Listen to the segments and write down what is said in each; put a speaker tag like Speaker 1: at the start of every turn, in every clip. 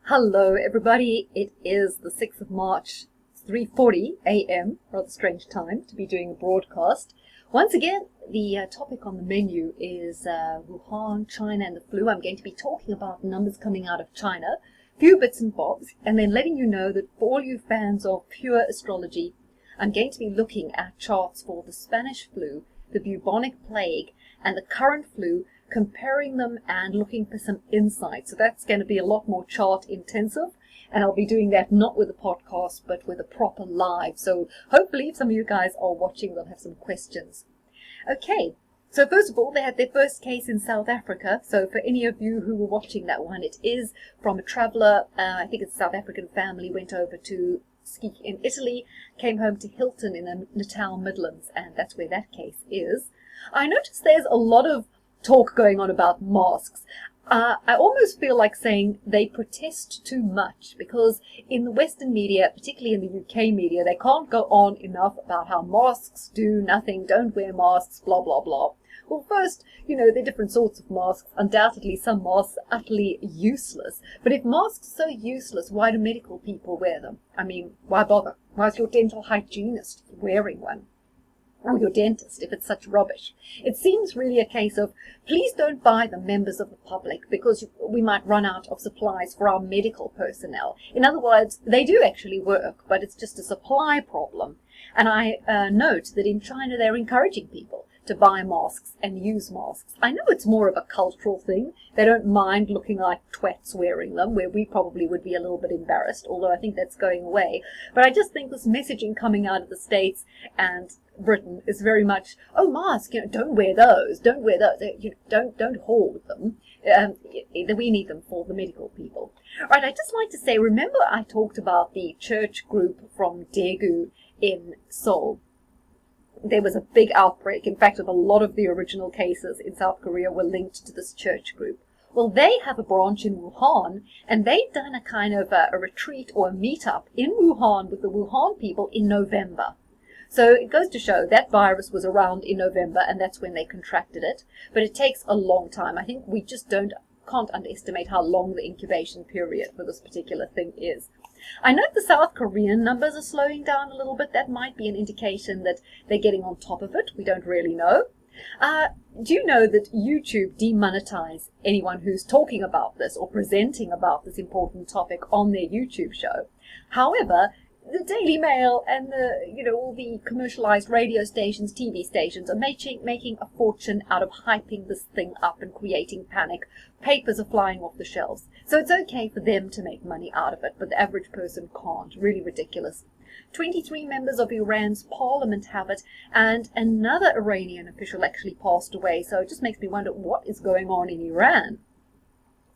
Speaker 1: Hello everybody, it is the 6th of March, it's 3:40 a.m, rather strange time to be doing a broadcast. Once again, the topic on the menu is Wuhan, China and the flu. I'm going to be talking about numbers coming out of China, few bits and bobs, and then letting you know that for all you fans of pure astrology, I'm going to be looking at charts for the Spanish flu, the bubonic plague and the current flu, comparing them and looking for some insight. So that's going to be a lot more chart intensive, and I'll be doing that not with a podcast but with a proper live. So hopefully if some of you guys are watching, they'll have some questions. Okay, so first of all, they had their first case in South Africa. So for any of you who were watching that one, it is from a traveller, I think it's a South African family, went over to ski in Italy, came home to Hilton in the Natal Midlands, and that's where that case is. I noticed there's a lot of talk going on about masks. I almost feel like saying they protest too much, because in the Western media, particularly in the UK media, they can't go on enough about how masks do nothing, don't wear masks, blah, blah, blah. Well, first, there are different sorts of masks. Undoubtedly, some masks are utterly useless. But if masks are so useless, why do medical people wear them? I mean, why bother? Why is your dental hygienist wearing one? Or your dentist, if it's such rubbish. It seems really a case of, please don't buy them, members of the public, because we might run out of supplies for our medical personnel. In other words, they do actually work, but it's just a supply problem. And I note that in China they're encouraging people to buy masks and use masks. I know it's more of a cultural thing. They don't mind looking like twats wearing them, where we probably would be a little bit embarrassed, although I think that's going away. But I just think this messaging coming out of the States and Britain is very much, oh, mask, don't wear those, don't wear those, don't hoard them. We need them for the medical people. Right, I'd just like to say, remember I talked about the church group from Daegu in Seoul? There was a big outbreak. In fact, a lot of the original cases in South Korea were linked to this church group. Well, they have a branch in Wuhan, and they've done a kind of a retreat or a meetup in Wuhan with the Wuhan people in November. So it goes to show that virus was around in November, and that's when they contracted it. But it takes a long time. I think we just can't underestimate how long the incubation period for this particular thing is. I note the South Korean numbers are slowing down a little bit. That might be an indication that they're getting on top of it. We don't really know. Do you know that YouTube demonetize anyone who's talking about this or presenting about this important topic on their YouTube show? However, the Daily Mail and all the commercialized radio stations, TV stations are making a fortune out of hyping this thing up and creating panic. Papers are flying off the shelves. So it's okay for them to make money out of it, but the average person can't. Really ridiculous. 23 members of Iran's parliament have it, and another Iranian official actually passed away. So it just makes me wonder what is going on in Iran.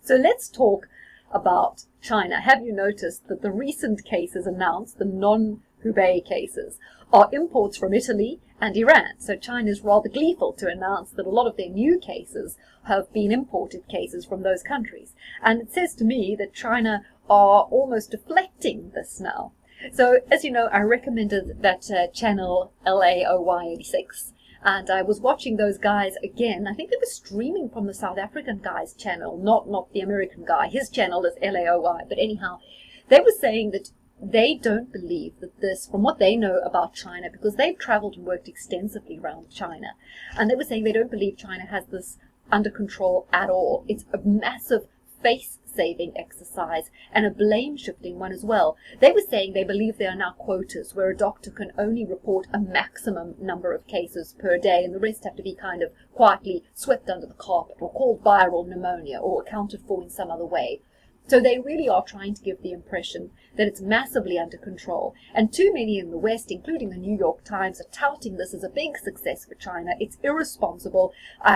Speaker 1: So let's talk about China. Have you noticed that the recent cases announced, the non-Hubei cases, are imports from Italy and Iran? So China is rather gleeful to announce that a lot of their new cases have been imported cases from those countries. And it says to me that China are almost deflecting this now. So as you know, I recommended that channel LAOY86. And I was watching those guys again. I think they were streaming from the South African guy's channel, not the American guy. His channel is LAOY. But anyhow, they were saying that they don't believe that this, from what they know about China, because they've traveled and worked extensively around China, and they were saying they don't believe China has this under control at all. It's a massive face-saving exercise and a blame-shifting one as well. They were saying they believe there are now quotas where a doctor can only report a maximum number of cases per day, and the rest have to be kind of quietly swept under the carpet or called viral pneumonia or accounted for in some other way. So they really are trying to give the impression that it's massively under control. And too many in the West, including the New York Times, are touting this as a big success for China. It's irresponsible.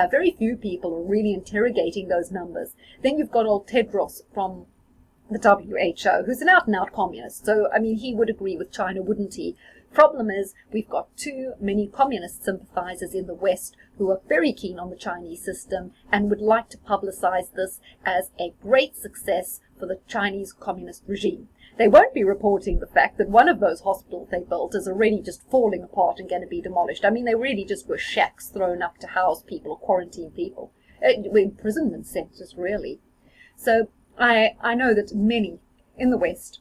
Speaker 1: Very few people are really interrogating those numbers. Then you've got old Tedros from the WHO, who's an out-and-out communist. So, I mean, he would agree with China, wouldn't he? Problem is, we've got too many communist sympathizers in the West who are very keen on the Chinese system and would like to publicize this as a great success for the Chinese communist regime. They won't be reporting the fact that one of those hospitals they built is already just falling apart and going to be demolished. I mean, they really just were shacks thrown up to house people or quarantine people. Imprisonment centers, really. So I know that many in the West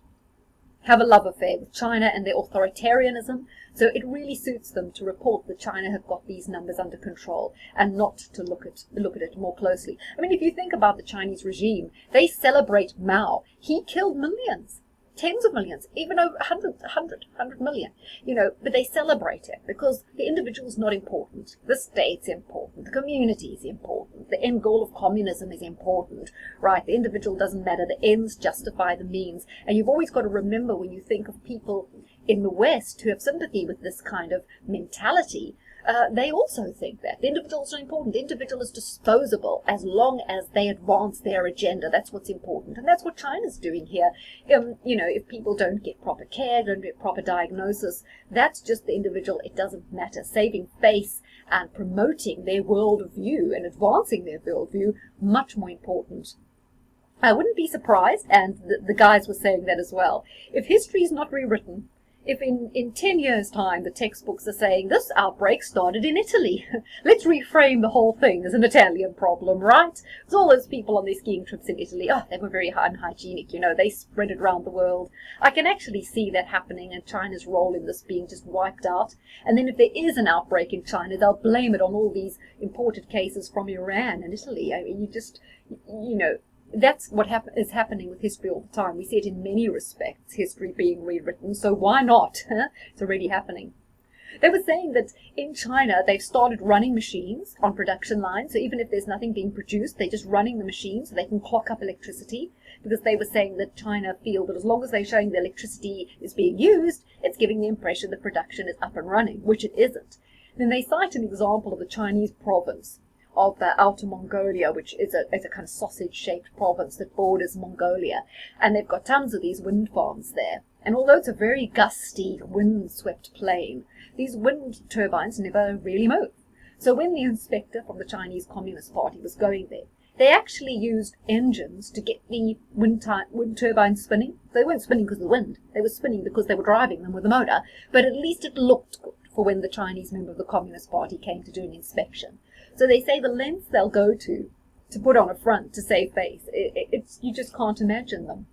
Speaker 1: have a love affair with China and their authoritarianism, so it really suits them to report that China have got these numbers under control and not to look at it more closely. I mean, if you think about the Chinese regime, they celebrate Mao. He killed millions, tens of millions, even over 100 million, but they celebrate it because the individual is not important. The state's important. The community is important. The end goal of communism is important, right? The individual doesn't matter. The ends justify the means. And you've always got to remember when you think of people in the West who have sympathy with this kind of mentality, they also think that the individual is not important. The individual is disposable as long as they advance their agenda. That's what's important. And that's what China's doing here. If people don't get proper care, don't get proper diagnosis, that's just the individual. It doesn't matter. Saving face and promoting their worldview and advancing their worldview, much more important. I wouldn't be surprised, and the guys were saying that as well, if history is not rewritten, if in 10 years' time the textbooks are saying this outbreak started in Italy, let's reframe the whole thing as an Italian problem, right? Because all those people on their skiing trips in Italy, they were very unhygienic, they spread it around the world. I can actually see that happening and China's role in this being just wiped out. And then if there is an outbreak in China, they'll blame it on all these imported cases from Iran and Italy. I mean, that's what is happening with history all the time. We see it in many respects, history being rewritten, so why not? It's already happening. They were saying that in China, they've started running machines on production lines, so even if there's nothing being produced, they're just running the machines so they can clock up electricity, because they were saying that China feel that as long as they're showing the electricity is being used, it's giving the impression that production is up and running, which it isn't. Then they cite an example of the Chinese province of Outer Mongolia, which is a kind of sausage-shaped province that borders Mongolia. And they've got tons of these wind farms there. And although it's a very gusty, wind-swept plain, these wind turbines never really move. So when the inspector from the Chinese Communist Party was going there, they actually used engines to get the wind turbines spinning. They weren't spinning because of the wind. They were spinning because they were driving them with a motor. But at least it looked good for when the Chinese member of the Communist Party came to do an inspection. So they say the lengths they'll go to put on a front to save face, you just can't imagine them.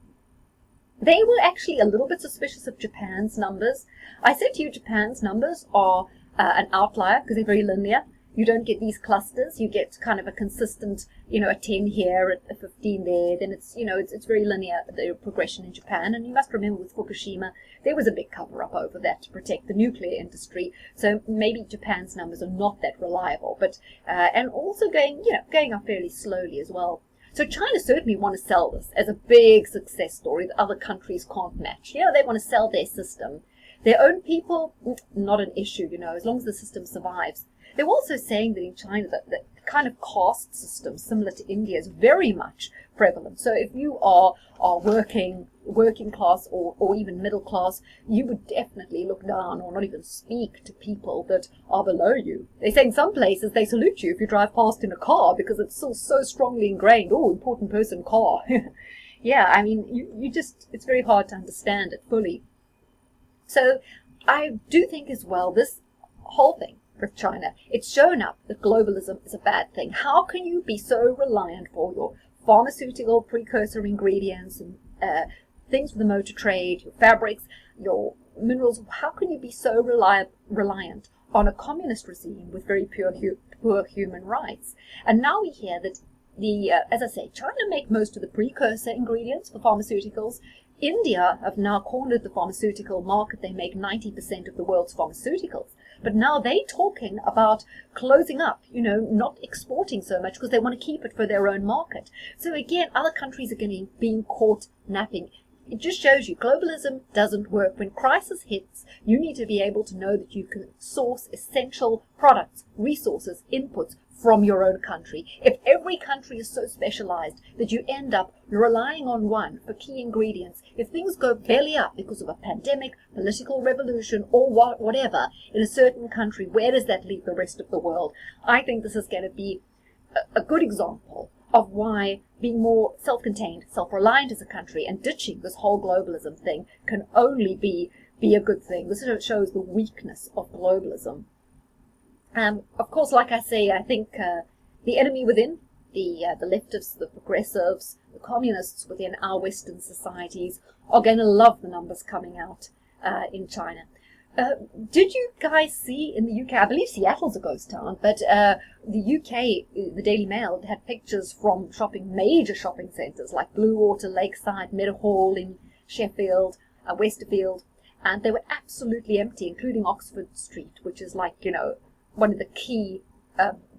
Speaker 1: They were actually a little bit suspicious of Japan's numbers. I said to you, Japan's numbers are an outlier because they're very linear. You don't get these clusters. You get kind of a consistent, a 10 here, a 15 there. Then it's very linear, the progression in Japan. And you must remember with Fukushima, there was a big cover-up over that to protect the nuclear industry. So maybe Japan's numbers are not that reliable, but and also going up fairly slowly as well. So China certainly want to sell this as a big success story that other countries can't match. They want to sell their system. Their own people, not an issue, as long as the system survives. They're also saying that in China that the kind of caste system similar to India is very much prevalent. So if you are working class or even middle class, you would definitely look down or not even speak to people that are below you. They say in some places they salute you if you drive past in a car because it's still so strongly ingrained. Oh, important person, car. Yeah, I mean, it's very hard to understand it fully. So I do think as well, this whole thing with China, it's shown up that globalism is a bad thing. How can you be so reliant for your pharmaceutical precursor ingredients and things for the motor trade, your fabrics, your minerals? How can you be so reliant on a communist regime with very poor human rights? And now we hear that as I say, China make most of the precursor ingredients for pharmaceuticals. India have now cornered the pharmaceutical market. They make 90% of the world's pharmaceuticals. But now they're talking about closing up, not exporting so much because they want to keep it for their own market. So again, other countries are being caught napping. It just shows you globalism doesn't work. When crisis hits, you need to be able to know that you can source essential products, resources, inputs from your own country. If every country is so specialized that you end up relying on one for key ingredients, if things go belly up because of a pandemic, political revolution, or whatever in a certain country, where does that leave the rest of the world? I think this is going to be a good example of why being more self-contained, self-reliant as a country and ditching this whole globalism thing can only be a good thing. This shows the weakness of globalism. Of course, like I say, I think the enemy within the leftists, the progressives, the communists within our Western societies are going to love the numbers coming out in China. Did you guys see in the UK, I believe Seattle's a ghost town, but the UK, the Daily Mail, had pictures from major shopping centres like Bluewater, Lakeside, Meadowhall in Sheffield, Westerfield, and they were absolutely empty, including Oxford Street, which is like, one of the key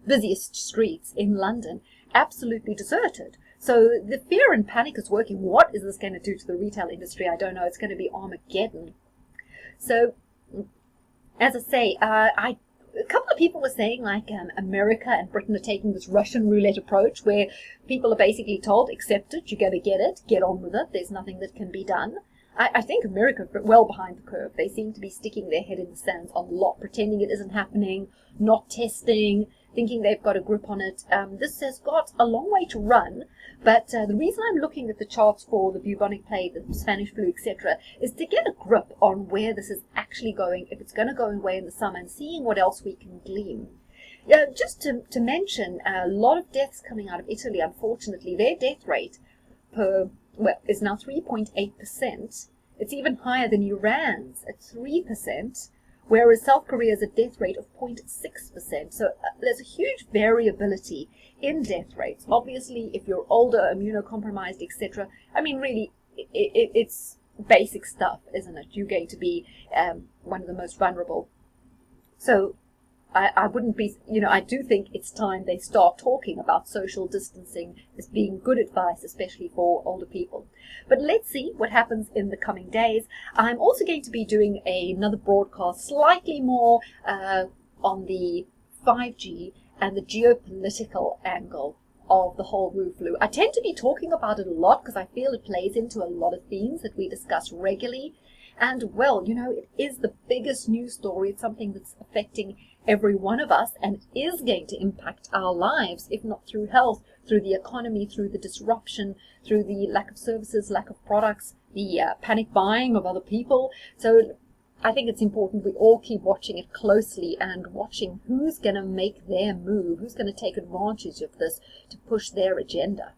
Speaker 1: busiest streets in London, absolutely deserted. So the fear and panic is working. What is this going to do to the retail industry? I don't know. It's going to be Armageddon. So, as I say, a couple of people were saying like America and Britain are taking this Russian roulette approach where people are basically told, accept it, you're going to get it, get on with it, there's nothing that can be done. I think America is well behind the curve. They seem to be sticking their head in the sands a lot, pretending it isn't happening, not testing, thinking they've got a grip on it. This has got a long way to run, but the reason I'm looking at the charts for the bubonic plague, the Spanish flu, etc., is to get a grip on where this is actually going, if it's going to go away in the summer, and seeing what else we can glean. Just to mention, a lot of deaths coming out of Italy, unfortunately. Their death rate is now 3.8%. It's even higher than Iran's at 3%. Whereas South Korea has a death rate of 0.6%. So there's a huge variability in death rates. Obviously, if you're older, immunocompromised, etc., I mean, really, it's basic stuff, isn't it? You're going to be one of the most vulnerable. So I wouldn't be, I do think it's time they start talking about social distancing as being good advice, especially for older people. But let's see what happens in the coming days. I'm also going to be doing another broadcast slightly more on the 5G and the geopolitical angle of the whole Wu flu. I tend to be talking about it a lot because I feel it plays into a lot of themes that we discuss regularly. And, well, it is the biggest news story. It's something that's affecting every one of us and is going to impact our lives, if not through health, through the economy, through the disruption, through the lack of services, lack of products, the panic buying of other people. So I think it's important we all keep watching it closely and watching who's going to make their move, who's going to take advantage of this to push their agenda.